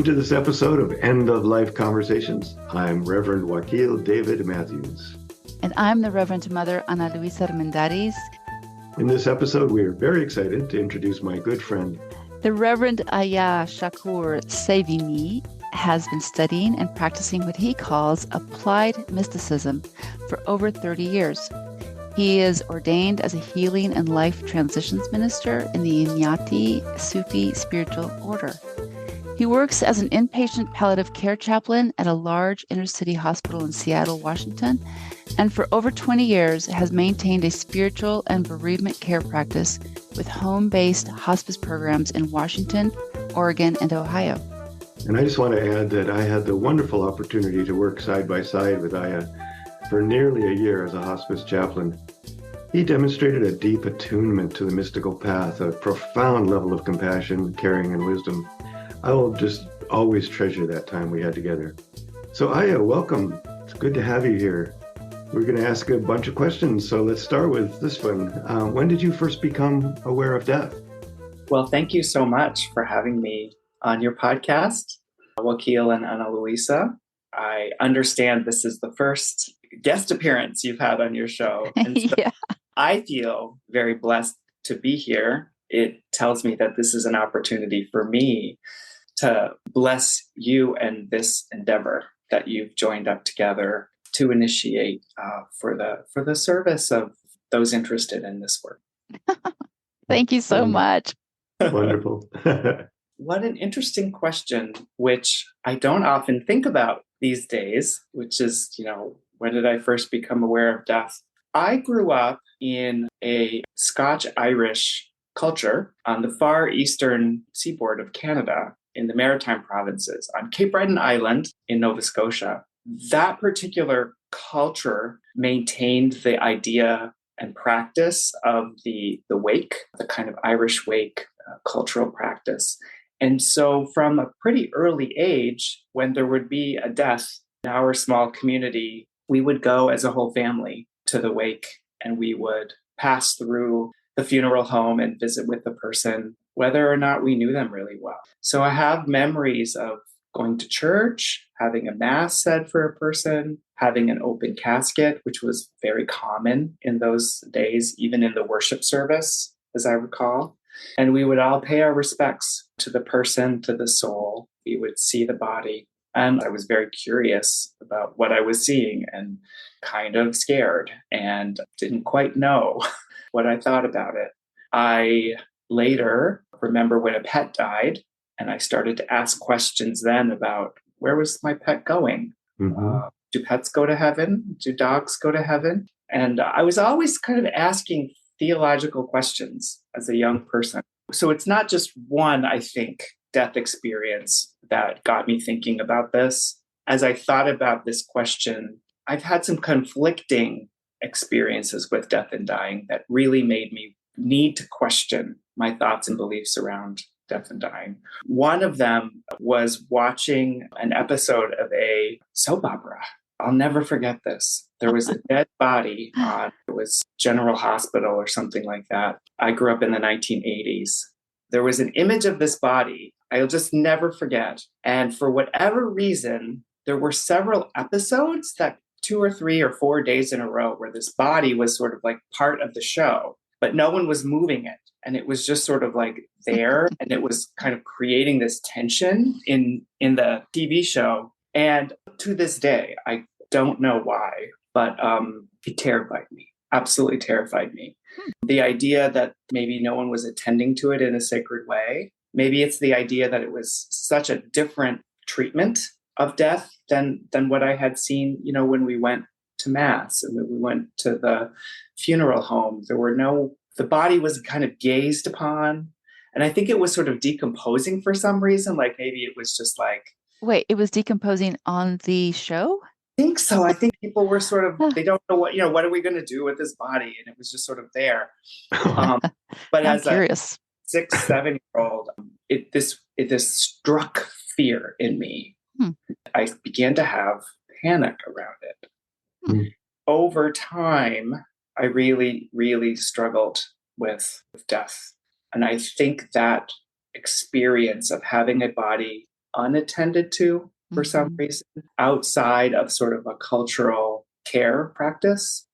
Welcome to this episode of End of Life Conversations. I'm Reverend Wakil David Matthews. And I'm the Reverend Mother Ana Luisa Armendariz. In this episode, we are very excited to introduce my good friend. The Reverend Ayah Shakur Sevigny has been studying and practicing what he calls applied mysticism for over 30 years. He is ordained as a healing and life transitions minister in the Inyati Sufi spiritual order. He works as an inpatient palliative care chaplain at a large inner-city hospital in Seattle, Washington, and for over 20 years has maintained a spiritual and bereavement care practice with home-based hospice programs in Washington, Oregon, and Ohio. And I just want to add that I had the wonderful opportunity to work side by side with Ayah for nearly a year as a hospice chaplain. He demonstrated a deep attunement to the mystical path, a profound level of compassion, caring, and wisdom. I will just always treasure that time we had together. So Ayah, welcome. It's good to have you here. We're going to ask a bunch of questions, so let's start with this one. When did you first become aware of death? Well, thank you so much for having me on your podcast, Wakil and Ana Luisa. I understand this is the first guest appearance you've had on your show. And so Yeah. I feel very blessed to be here. It tells me that this is an opportunity for me to bless you and this endeavor that you've joined up together to initiate for the service of those interested in this work. Thank you so much. Wonderful. What an interesting question, which I don't often think about these days, which is, when did I first become aware of death? I grew up in a Scotch-Irish culture on the far eastern seaboard of Canada in the Maritime provinces on Cape Breton Island in Nova Scotia. That particular culture maintained the idea and practice of the wake, the kind of Irish wake cultural practice. And so from a pretty early age, when there would be a death in our small community, we would go as a whole family to the wake, and we would pass through the funeral home and visit with the person, whether or not we knew them really well. So I have memories of going to church, having a mass said for a person, having an open casket, which was very common in those days, even in the worship service, as I recall. And we would all pay our respects to the person, to the soul. We would see the body. And I was very curious about what I was seeing and kind of scared and didn't quite know what I thought about it. I later remember when a pet died, and I started to ask questions then about where was my pet going? Mm-hmm. Do pets go to heaven? Do dogs go to heaven? And I was always kind of asking theological questions as a young person. So it's not just one, I think, death experience that got me thinking about this. As I thought about this question, I've had some conflicting experiences with death and dying that really made me need to question my thoughts and beliefs around death and dying. One of them was watching an episode of a soap opera. I'll never forget this. There was a dead body on, it was General Hospital or something like that. I grew up in the 1980s. There was an image of this body I'll just never forget. And for whatever reason, there were several episodes that 2 or 3 or 4 days in a row where this body was sort of like part of the show, but no one was moving it. And it was just sort of like there, and it was kind of creating this tension in the TV show. And to this day, I don't know why, but it terrified me, absolutely terrified me. The idea that maybe no one was attending to it in a sacred way. Maybe it's the idea that it was such a different treatment of death than what I had seen, when we went to Mass and when we went to the funeral home. The body was kind of gazed upon. And I think it was sort of decomposing for some reason. Like maybe it was just like... Wait, it was decomposing on the show? I think so. I think people were sort of, they don't know what are we going to do with this body? And it was just sort of there. But I'm as curious. a 6-7-year-old, this struck fear in me. I began to have panic around it. Over time, I really, really struggled with death. And I think that experience of having a body unattended to for some reason outside of sort of a cultural care practice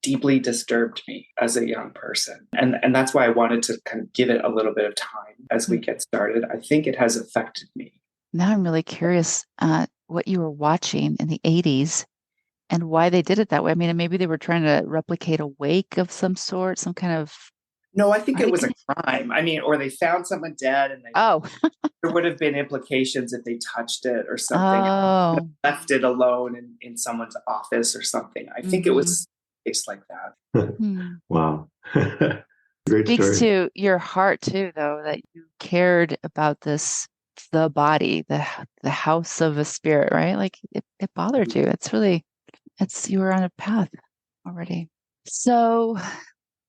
deeply disturbed me as a young person. And that's why I wanted to kind of give it a little bit of time as we get started. I think it has affected me. Now I'm really curious what you were watching in the 80s and why they did it that way. I mean, maybe they were trying to replicate a wake of some sort, some kind of... No, I think it was a crime. I mean, or they found someone dead and there would have been implications if they touched it or something. Oh. Left it alone in someone's office or something. I think it was case like that. Wow. Great Speaks story. to your heart too, though, that you cared about this, the body, the house of a spirit, right? Like it bothered you. It's really, you were on a path already. So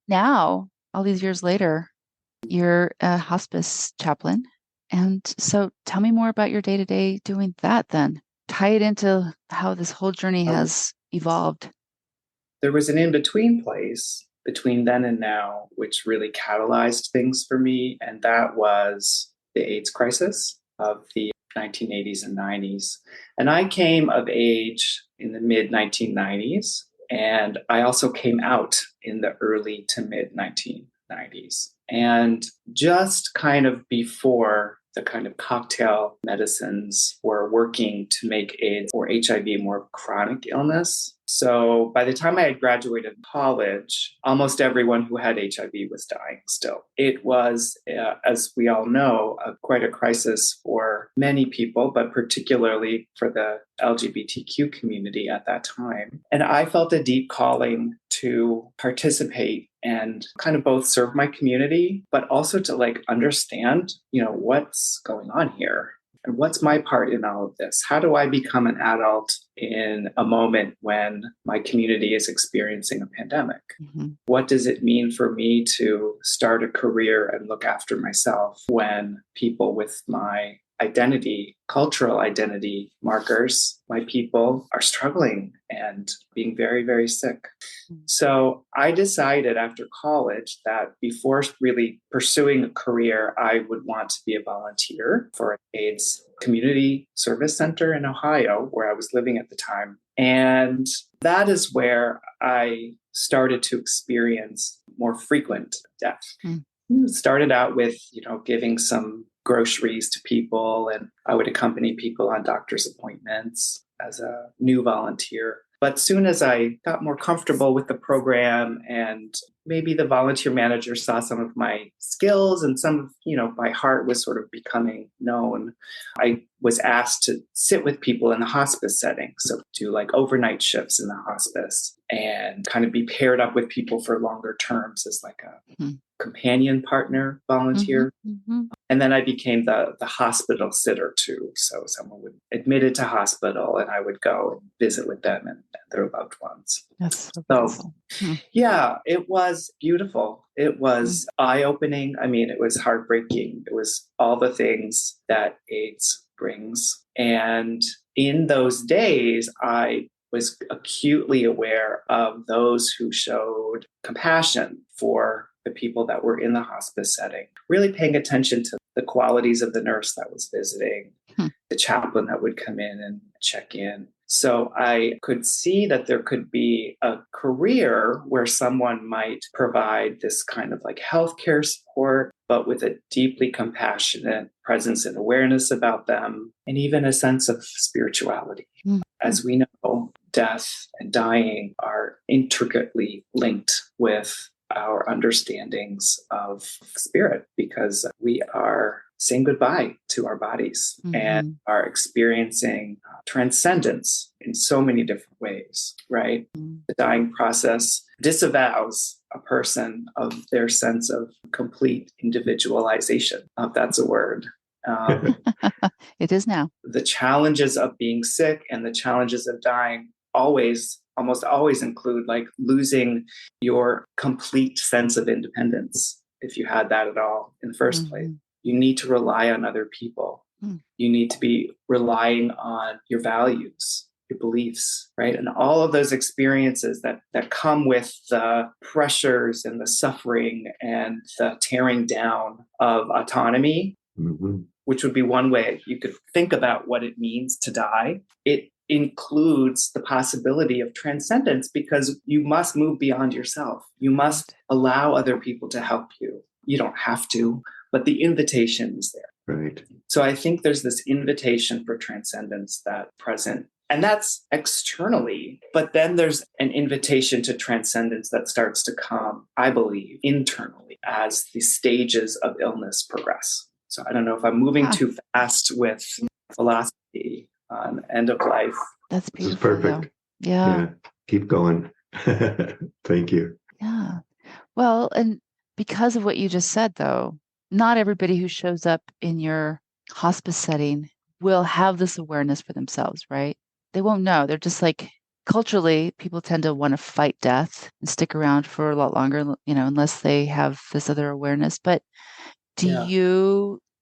now, all these years later, you're a hospice chaplain. And so tell me more about your day-to-day doing that then. Tie it into how this whole journey has evolved. There was an in-between place between then and now, which really catalyzed things for me. And that was the AIDS crisis of the 1980s and 90s. And I came of age in the mid 1990s. And I also came out in the early to mid 1990s. And just kind of before the kind of cocktail medicines were working to make AIDS or HIV more chronic illness. So by the time I had graduated college, almost everyone who had HIV was dying still. It was, as we all know, quite a crisis for many people, but particularly for the LGBTQ community at that time. And I felt a deep calling to participate and kind of both serve my community, but also to like understand, what's going on here. And what's my part in all of this? How do I become an adult in a moment when my community is experiencing a pandemic? What does it mean for me to start a career and look after myself when people with my identity, cultural identity markers, my people are struggling and being very, very sick? So I decided after college that before really pursuing a career, I would want to be a volunteer for an AIDS community service center in Ohio, where I was living at the time. And that is where I started to experience more frequent death. It started out with, giving some groceries to people, and I would accompany people on doctor's appointments as a new volunteer. But soon as I got more comfortable with the program and maybe the volunteer manager saw some of my skills and some of, my heart was sort of becoming known, I was asked to sit with people in the hospice setting. So do like overnight shifts in the hospice and kind of be paired up with people for longer terms as like a companion partner volunteer. And then I became the hospital sitter too. So someone would admitted to hospital and I would go and visit with them and their loved ones. That's so beautiful. Yeah, it was beautiful. It was eye-opening. I mean, it was heartbreaking. It was all the things that AIDS brings. And in those days, I was acutely aware of those who showed compassion for the people that were in the hospice setting, really paying attention to the qualities of the nurse that was visiting, the chaplain that would come in and check in. So I could see that there could be a career where someone might provide this kind of like healthcare support, but with a deeply compassionate presence and awareness about them, and even a sense of spirituality. As we know, death and dying are intricately linked with our understandings of spirit, because we are saying goodbye to our bodies and are experiencing transcendence in so many different ways, right? The dying process disavows a person of their sense of complete individualization, if that's a word. It is now. The challenges of being sick and the challenges of dying almost always include like losing your complete sense of independence, if you had that at all in the first place. You need to rely on other people. You need to be relying on your values, your beliefs, right? And all of those experiences that come with the pressures and the suffering and the tearing down of autonomy which would be one way you could think about what it means to die, it includes the possibility of transcendence because you must move beyond yourself. You must allow other people to help you. You don't have to, but the invitation is there. Right. So I think there's this invitation for transcendence that's present. And that's externally, but then there's an invitation to transcendence that starts to come, I believe, internally as the stages of illness progress. So I don't know if I'm moving too fast with philosophy on end of life. That's This is beautiful. perfect. Though. Yeah. Keep going. Thank you. Yeah. Well, and because of what you just said, though, not everybody who shows up in your hospice setting will have this awareness for themselves, right? They won't know. They're just like, culturally, people tend to want to fight death and stick around for a lot longer, unless they have this other awareness. But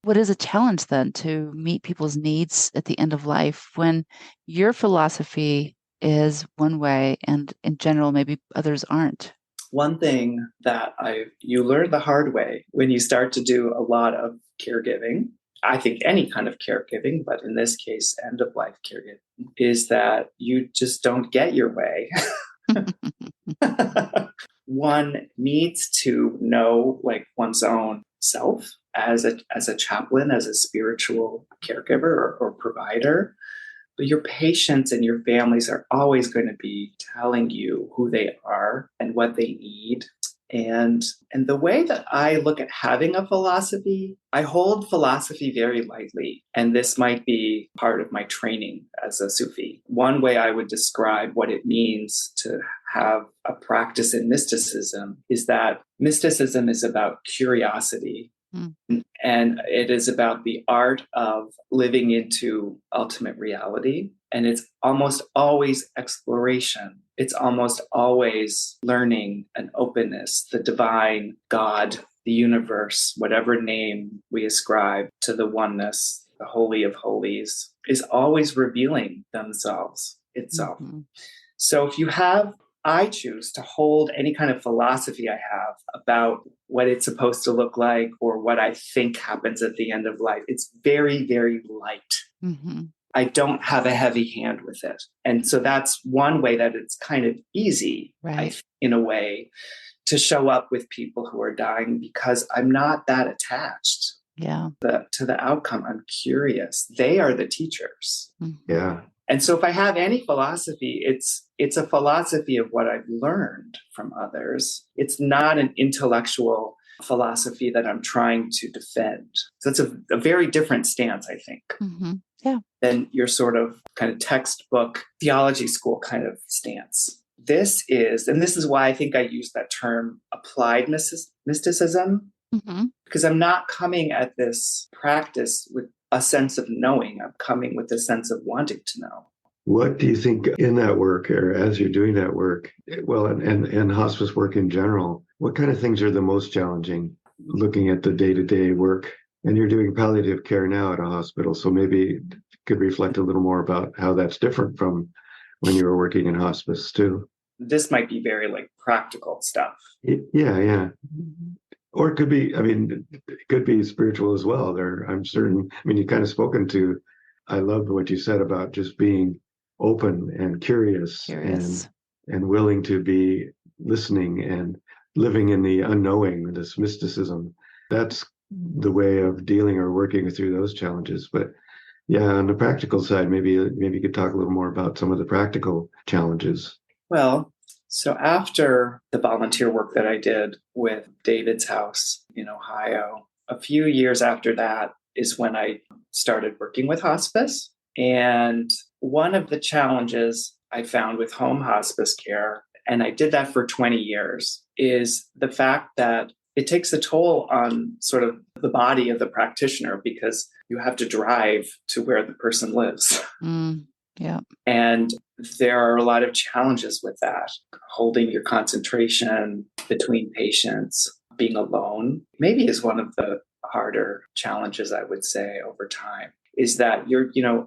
what is a challenge then to meet people's needs at the end of life when your philosophy is one way and in general, maybe others aren't? One thing that you learn the hard way when you start to do a lot of caregiving, I think any kind of caregiving, but in this case, end of life caregiving, is that you just don't get your way. One needs to know one's own self as a chaplain, as a spiritual caregiver or provider. But your patients and your families are always going to be telling you who they are and what they need. And the way that I look at having a philosophy, I hold philosophy very lightly. And this might be part of my training as a Sufi. One way I would describe what it means to have a practice in mysticism is that mysticism is about curiosity. And it is about the art of living into ultimate reality. And it's almost always exploration. It's almost always learning and openness, the divine, God, the universe, whatever name we ascribe to the oneness, the Holy of Holies, is always revealing themselves itself. Mm-hmm. So I choose to hold any kind of philosophy I have about what it's supposed to look like or what I think happens at the end of life. It's very, very light. Mm-hmm. I don't have a heavy hand with it. And so that's one way that it's kind of easy, right, in a way, to show up with people who are dying because I'm not that attached to the outcome. I'm curious. They are the teachers. Mm-hmm. Yeah. And so if I have any philosophy, it's a philosophy of what I've learned from others. It's not an intellectual philosophy that I'm trying to defend. So it's a very different stance, I think, than your sort of kind of textbook theology school kind of stance. This is why I think I use that term applied mysticism, because I'm not coming at this practice with a sense of knowing. I'm coming with a sense of wanting to know. What do you think in that work, or as you're doing that work, well, and hospice work in general, what kind of things are the most challenging looking at the day-to-day work? And you're doing palliative care now at a hospital, so maybe could reflect a little more about how that's different from when you were working in hospice too. This might be very practical stuff. Yeah. Or it could be, it could be spiritual as well. I'm certain, you kind of spoken to, I loved what you said about just being open and curious. And willing to be listening and living in the unknowing, this mysticism. That's the way of dealing or working through those challenges. But yeah, on the practical side, maybe you could talk a little more about some of the practical challenges. Well, so after the volunteer work that I did with David's house in Ohio, a few years after that is when I started working with hospice. And one of the challenges I found with home hospice care, and I did that for 20 years, is the fact that it takes a toll on sort of the body of the practitioner because you have to drive to where the person lives. Yeah. And there are a lot of challenges with that. Holding your concentration between patients, being alone, maybe is one of the harder challenges, I would say, over time. is that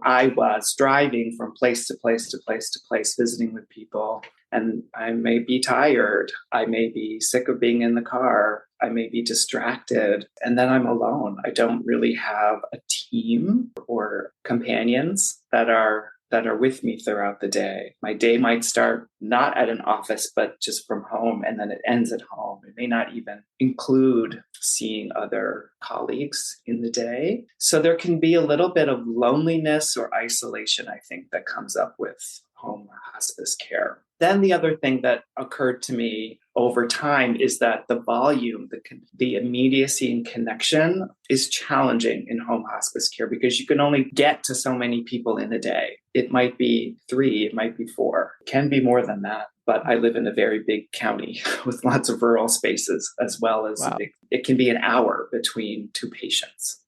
I was driving from place to place to place to place, visiting with people, and I may be tired. I may be sick of being in the car. I may be distracted, and then I'm alone. I don't really have a team or companions that are with me throughout the day. My day might start not at an office, but just from home, and then it ends at home. It may not even include seeing other colleagues in the day. So there can be a little bit of loneliness or isolation, I think, that comes up with home hospice care. Then the other thing that occurred to me over time is that the volume, the immediacy and connection is challenging in home hospice care because you can only get to so many people in a day. It might be 3, it might be 4, it can be more than that. But I live in a very big county with lots of rural spaces, as well as it can be an hour between 2 patients.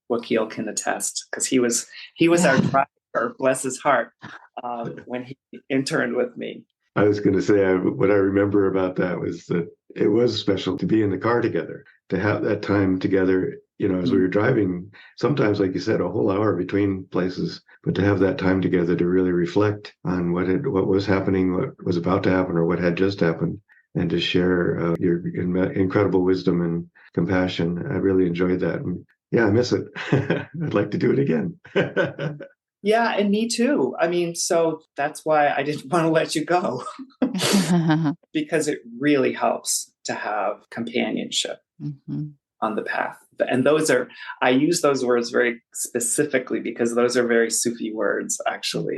Wakil can attest, because he was our driver, bless his heart, when he interned with me. I was going to say, what I remember about that was that it was special to be in the car together, to have that time together, as we were driving, sometimes, like you said, a whole hour between places, but to have that time together to really reflect on what was happening, what was about to happen, or what had just happened, and to share your incredible wisdom and compassion. I really enjoyed that. And yeah, I miss it. I'd like to do it again. Yeah, and me too. I mean, so that's why I didn't want to let you go, because it really helps to have companionship on the path. And I use those words very specifically because those are very Sufi words, actually.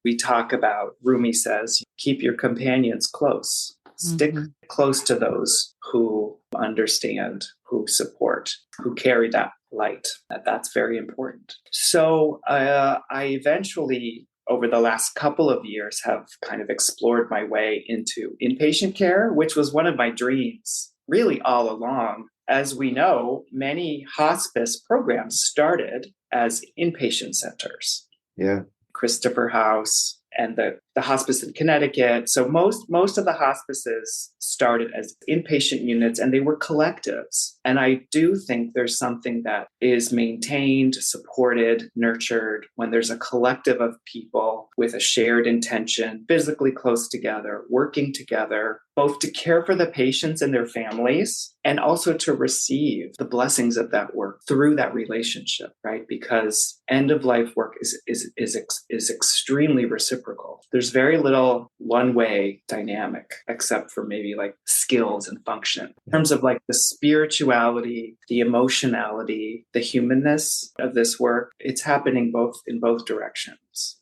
We talk about, Rumi says, keep your companions close. Stick close to those who understand, who support, who carry that light. That's very important. So I eventually, over the last couple of years, have kind of explored my way into inpatient care, which was one of my dreams really all along. As we know, many hospice programs started as inpatient centers. Yeah. Christopher House and the hospice in Connecticut. So most of the hospices started as inpatient units, and they were collectives. And I do think there's something that is maintained, supported, nurtured when there's a collective of people with a shared intention, physically close together, working together, both to care for the patients and their families, and also to receive the blessings of that work through that relationship, right? Because end-of-life work is extremely reciprocal. There's very little one-way dynamic, except for maybe like skills and function. In terms of like the spirituality, the emotionality, the humanness of this work, it's happening in both directions.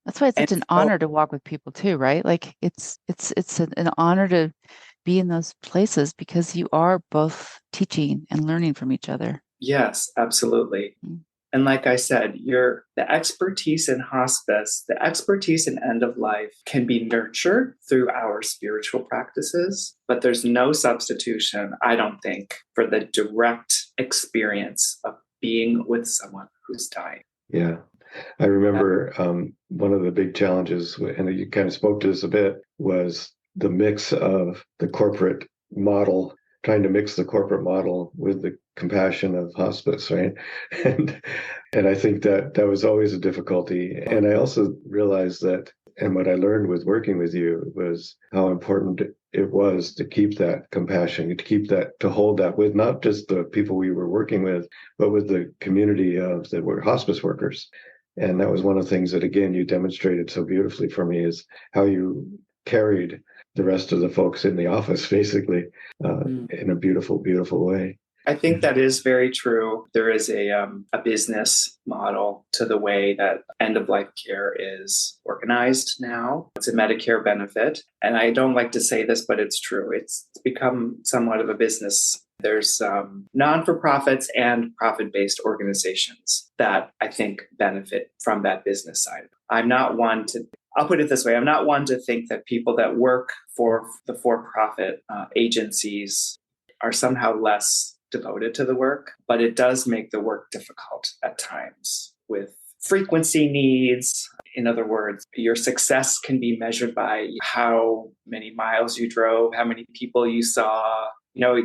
That's why it's such an honor to walk with people too, right? Like it's an honor to be in those places because you are both teaching and learning from each other. Yes, absolutely. And like I said, the expertise in hospice, the expertise in end of life can be nurtured through our spiritual practices, but there's no substitution, I don't think, for the direct experience of being with someone who's dying. Yeah. I remember one of the big challenges, and you kind of spoke to this a bit, was the mix of the corporate model, trying to mix the corporate model with the compassion of hospice, right? And I think that was always a difficulty. And I also realized that, and what I learned with working with you was how important it was to keep that compassion, to hold that with not just the people we were working with, but with the community that were hospice workers. And that was one of the things that, again, you demonstrated so beautifully for me, is how you carried the rest of the folks in the office, basically, in a beautiful, beautiful way. I think that is very true. There is a business model to the way that end-of-life care is organized now. It's a Medicare benefit. And I don't like to say this, but it's true. It's become somewhat of a business. There's non-for-profits and profit-based organizations that I think benefit from that business side. I'll put it this way. I'm not one to think that people that work for the for-profit agencies are somehow less devoted to the work, but it does make the work difficult at times with frequency needs. In other words, your success can be measured by how many miles you drove, how many people you saw.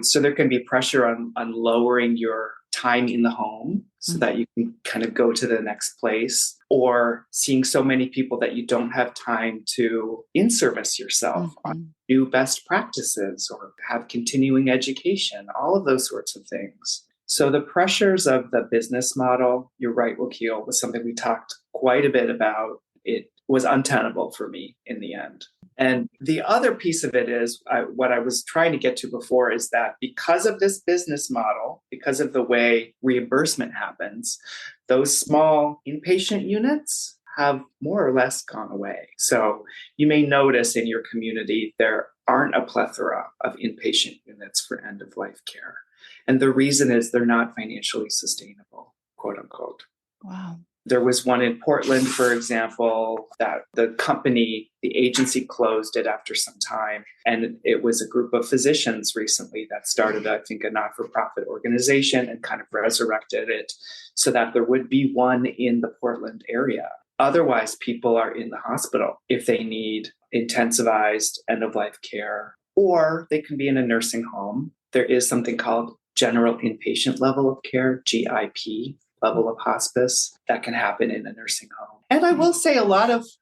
So there can be pressure on lowering your time in the home so that you can kind of go to the next place, or seeing so many people that you don't have time to in-service yourself on new best practices or have continuing education, all of those sorts of things. So the pressures of the business model, you're right, Wakil, was something we talked quite a bit about. It was untenable for me in the end. And the other piece of it is what I was trying to get to before is that because of this business model, because of the way reimbursement happens, those small inpatient units have more or less gone away. So you may notice in your community, there aren't a plethora of inpatient units for end-of-life care. And the reason is they're not financially sustainable, quote unquote. Wow. There was one in Portland, for example, that the agency closed it after some time. And it was a group of physicians recently that started, I think, a not-for-profit organization and kind of resurrected it so that there would be one in the Portland area. Otherwise, people are in the hospital if they need intensivized end-of-life care, or they can be in a nursing home. There is something called general inpatient level of care, GIP, level of hospice that can happen in a nursing home. And I will say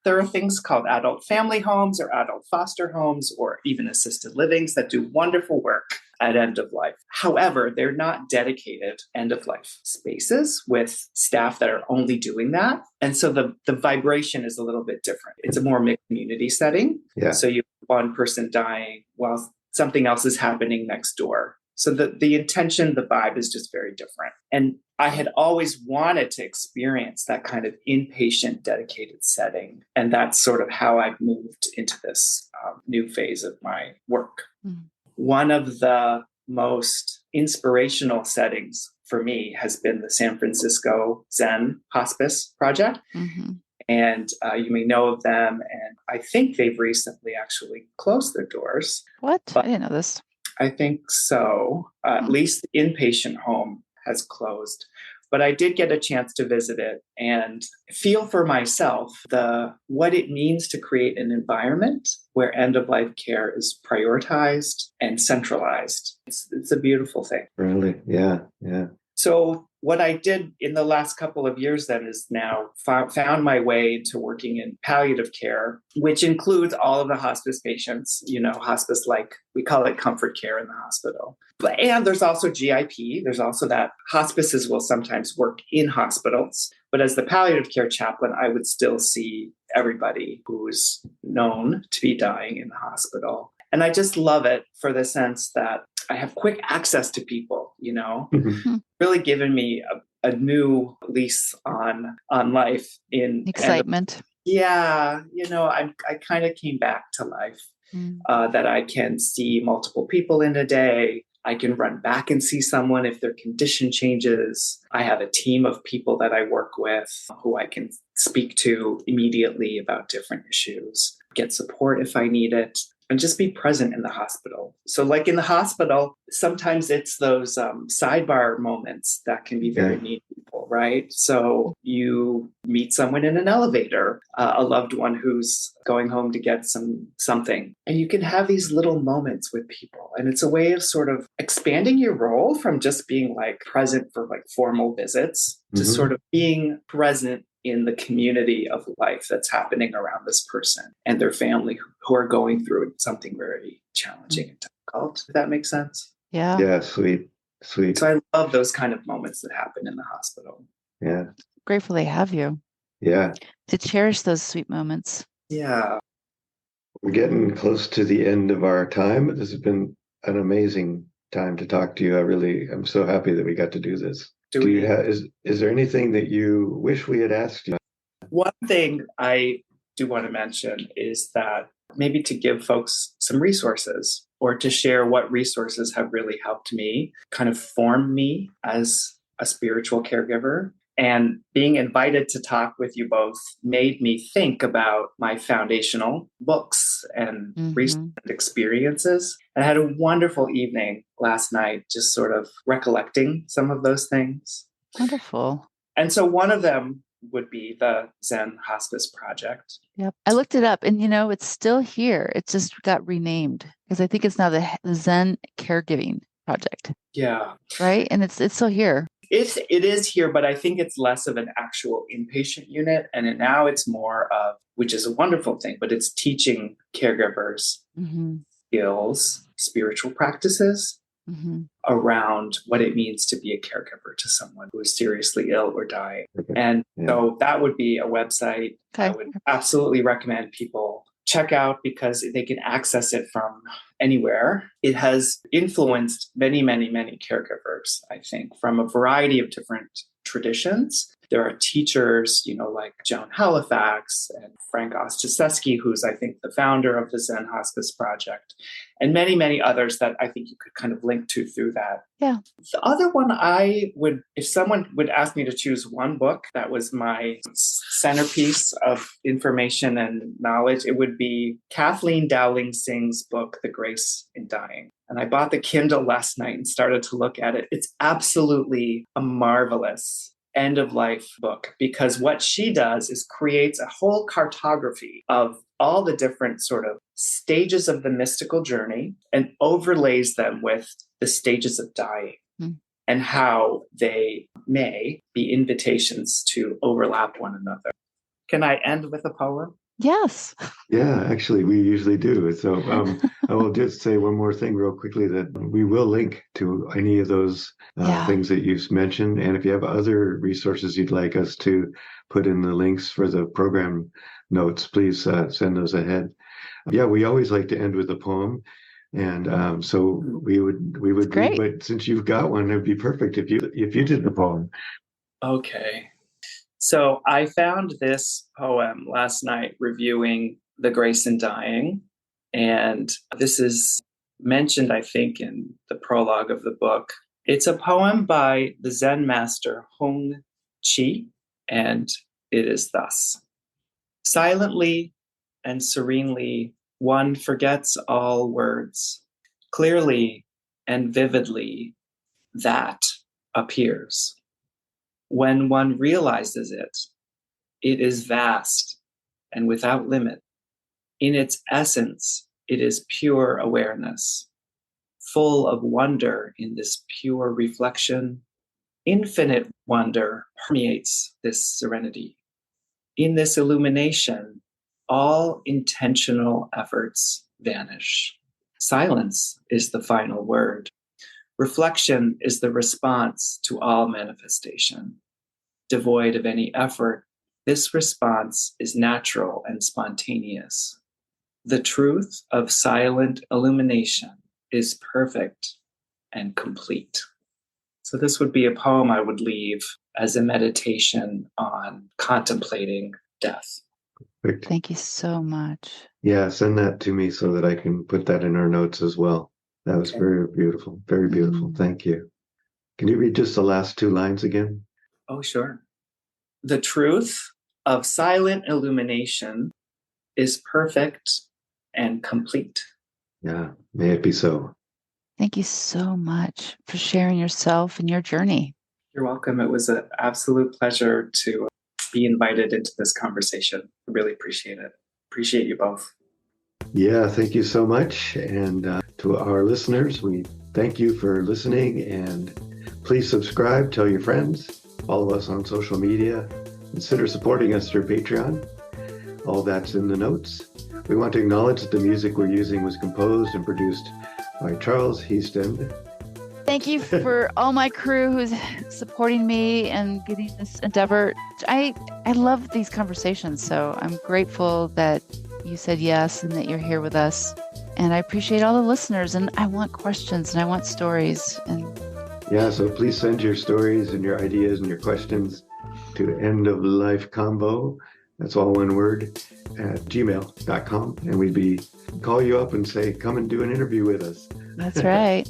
there are things called adult family homes or adult foster homes or even assisted livings that do wonderful work at end of life. However, they're not dedicated end of life spaces with staff that are only doing that. And so the vibration is a little bit different. It's a more mixed community setting. Yeah. So you have one person dying while something else is happening next door. So the intention, the vibe is just very different. And I had always wanted to experience that kind of inpatient dedicated setting. And that's sort of how I've moved into this new phase of my work. One of the most inspirational settings for me has been the San Francisco Zen Hospice Project. And you may know of them. And I think they've recently actually closed their doors. What? I didn't know this. I think so. At least the inpatient home has closed. But I did get a chance to visit it and feel for myself what it means to create an environment where end-of-life care is prioritized and centralized. It's a beautiful thing. Really? Yeah. So what I did in the last couple of years then is now found my way into working in palliative care, which includes all of the hospice patients, hospice, like we call it comfort care in the hospital. And there's also GIP. There's also that hospices will sometimes work in hospitals. But as the palliative care chaplain, I would still see everybody who's known to be dying in the hospital. And I just love it for the sense that I have quick access to people, really given me a new lease on life in excitement. I kind of came back to life, that I can see multiple people in a day. I can run back and see someone if their condition changes. I have a team of people that I work with who I can speak to immediately about different issues, get support if I need it, and just be present in the hospital. So like in the hospital, sometimes it's those sidebar moments that can be very meaningful, right? So you meet someone in an elevator, a loved one who's going home to get something, and you can have these little moments with people. And it's a way of sort of expanding your role from just being like present for like formal visits to sort of being present in the community of life that's happening around this person and their family who are going through something very challenging and difficult. If that makes sense? Yeah. Yeah, sweet. So I love those kind of moments that happen in the hospital. Yeah. Grateful they have you. Yeah. To cherish those sweet moments. Yeah. We're getting close to the end of our time. This has been an amazing time to talk to you. I'm so happy that we got to do this. Is there anything that you wish we had asked you? One thing I do want to mention is that maybe to give folks some resources or to share what resources have really helped me kind of form me as a spiritual caregiver. And being invited to talk with you both made me think about my foundational books and recent experiences. And I had a wonderful evening last night, just sort of recollecting some of those things. Wonderful. And so one of them would be the Zen Hospice Project. Yep. I looked it up and, it's still here. It just got renamed because I think it's now the Zen Caregiving Project. Yeah. Right. And it's still here. It is here, but I think it's less of an actual inpatient unit. And now it's more of, which is a wonderful thing, but it's teaching caregivers skills, spiritual practices around what it means to be a caregiver to someone who is seriously ill or dying. And so that would be a website I would absolutely recommend people check out because they can access it from anywhere. It has influenced many, many, many caregivers, I think, from a variety of different traditions. There are teachers, like Joan Halifax and Frank Ostaseski, who's, I think, the founder of the Zen Hospice Project, and many, many others that I think you could kind of link to through that. Yeah. The other one if someone would ask me to choose one book that was my centerpiece of information and knowledge, it would be Kathleen Dowling Singh's book, The Grace in Dying. And I bought the Kindle last night and started to look at it. It's absolutely a marvelous end-of-life book because what she does is creates a whole cartography of all the different sort of stages of the mystical journey and overlays them with the stages of dying and how they may be invitations to overlap one another. Can I end with a poem? Yes. Yeah, actually, we usually do. So I will just say one more thing real quickly that we will link to any of those things that you've mentioned. And if you have other resources you'd like us to put in the links for the program notes, please send those ahead. Yeah, we always like to end with a poem. And so we would Great. But since you've got one, it'd be perfect if you did the poem. Okay. So I found this poem last night reviewing The Grace in Dying. And this is mentioned, I think, in the prologue of the book. It's a poem by the Zen master Hong Chi, and it is thus. Silently and serenely, one forgets all words. Clearly and vividly, that appears. When one realizes it, it is vast and without limit. In its essence, it is pure awareness, full of wonder in this pure reflection. Infinite wonder permeates this serenity. In this illumination, all intentional efforts vanish. Silence is the final word. Reflection is the response to all manifestation. Devoid of any effort, this response is natural and spontaneous. The truth of silent illumination is perfect and complete. So this would be a poem I would leave as a meditation on contemplating death. Perfect. Thank you so much. Yeah, send that to me so that I can put that in our notes as well. That was very beautiful. Very beautiful. Thank you. Can you read just the last two lines again? Oh, sure. The truth of silent illumination is perfect and complete. Yeah, may it be so. Thank you so much for sharing yourself and your journey. You're welcome. It was an absolute pleasure to be invited into this conversation. I really appreciate it. Appreciate you both. Yeah, thank you so much. And to our listeners, we thank you for listening. And please subscribe, tell your friends, follow us on social media, consider supporting us through Patreon. All that's in the notes. We want to acknowledge that the music we're using was composed and produced by Charles Heaston. Thank you for all my crew who's supporting me and getting this endeavor. I love these conversations, so I'm grateful that you said yes and that you're here with us. And I appreciate all the listeners, and I want questions and I want stories. And yeah, so please send your stories and your ideas and your questions to endoflifecombo, that's all one word, at gmail.com. And we'd call you up and say, come and do an interview with us. That's right.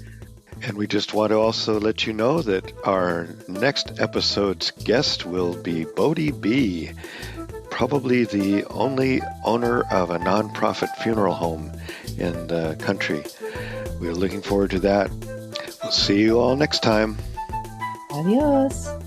And we just want to also let you know that our next episode's guest will be Bodhi B., probably the only owner of a nonprofit funeral home in the country. We're looking forward to that. We'll see you all next time. Adios.